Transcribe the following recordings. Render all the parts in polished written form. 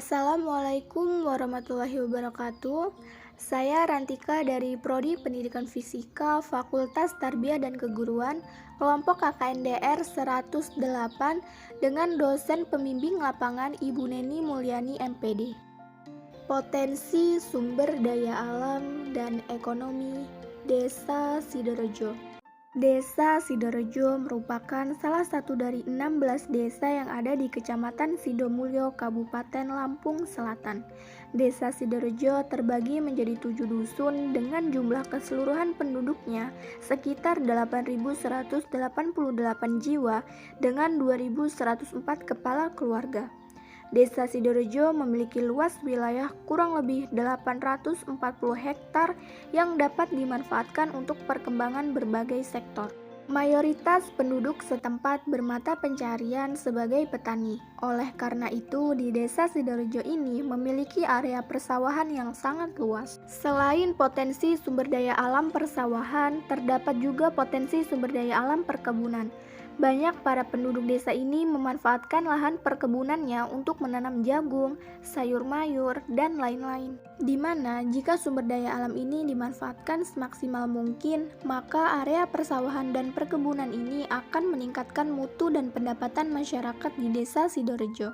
Assalamualaikum warahmatullahi wabarakatuh. Saya Rantika dari Prodi Pendidikan Fisika Fakultas Tarbiyah dan Keguruan, kelompok KKNDR 108 dengan dosen pembimbing lapangan Ibu Neni Mulyani MPD. Potensi sumber daya alam dan ekonomi Desa Sidorejo. Desa Sidorejo merupakan salah satu dari 16 desa yang ada di Kecamatan Sidomulyo, Kabupaten Lampung Selatan. Desa Sidorejo terbagi menjadi 7 dusun dengan jumlah keseluruhan penduduknya sekitar 8.188 jiwa dengan 2.104 kepala keluarga. Desa Sidorejo memiliki luas wilayah kurang lebih 840 hektar yang dapat dimanfaatkan untuk perkembangan berbagai sektor. Mayoritas penduduk setempat bermata pencarian sebagai petani. Oleh karena itu, di Desa Sidorejo ini memiliki area persawahan yang sangat luas. Selain potensi sumber daya alam persawahan, terdapat juga potensi sumber daya alam perkebunan. Banyak para penduduk desa ini memanfaatkan lahan perkebunannya untuk menanam jagung, sayur mayur, dan lain-lain. Di mana jika sumber daya alam ini dimanfaatkan semaksimal mungkin, maka area persawahan dan perkebunan ini akan meningkatkan mutu dan pendapatan masyarakat di Desa Sidorejo.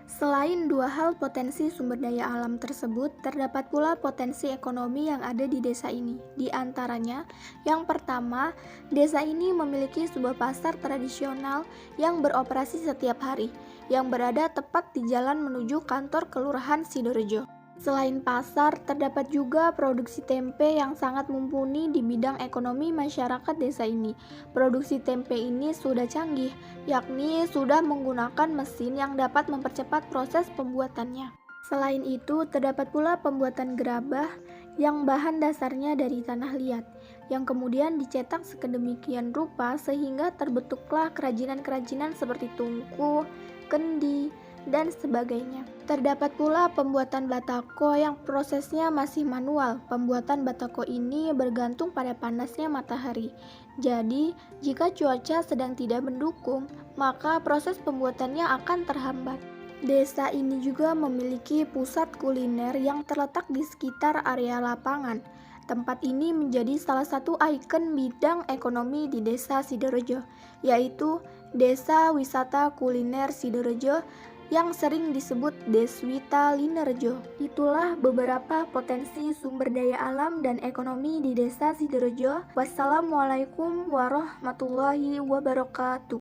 Selain dua hal potensi sumber daya alam tersebut, terdapat pula potensi ekonomi yang ada di desa ini. Di antaranya, yang pertama, desa ini memiliki sebuah pasar tradisional yang beroperasi setiap hari, yang berada tepat di jalan menuju kantor Kelurahan Sidorejo. Selain pasar, terdapat juga produksi tempe yang sangat mumpuni di bidang ekonomi masyarakat desa ini. Produksi tempe ini sudah canggih, yakni sudah menggunakan mesin yang dapat mempercepat proses pembuatannya. Selain itu, terdapat pula pembuatan gerabah yang bahan dasarnya dari tanah liat, yang kemudian dicetak sedemikian rupa sehingga terbentuklah kerajinan-kerajinan seperti tungku, kendi, dan sebagainya. Terdapat pula pembuatan batako yang prosesnya masih manual. Pembuatan batako ini bergantung pada panasnya matahari. Jadi, jika cuaca sedang tidak mendukung, maka proses pembuatannya akan terhambat. Desa ini juga memiliki pusat kuliner yang terletak di sekitar area lapangan. Tempat ini menjadi salah satu ikon bidang ekonomi di Desa Sidorejo, yaitu Desa Wisata Kuliner Sidorejo yang sering disebut Deswita Linerjo. Itulah beberapa potensi sumber daya alam dan ekonomi di Desa Sidorejo. Wassalamualaikum warahmatullahi wabarakatuh.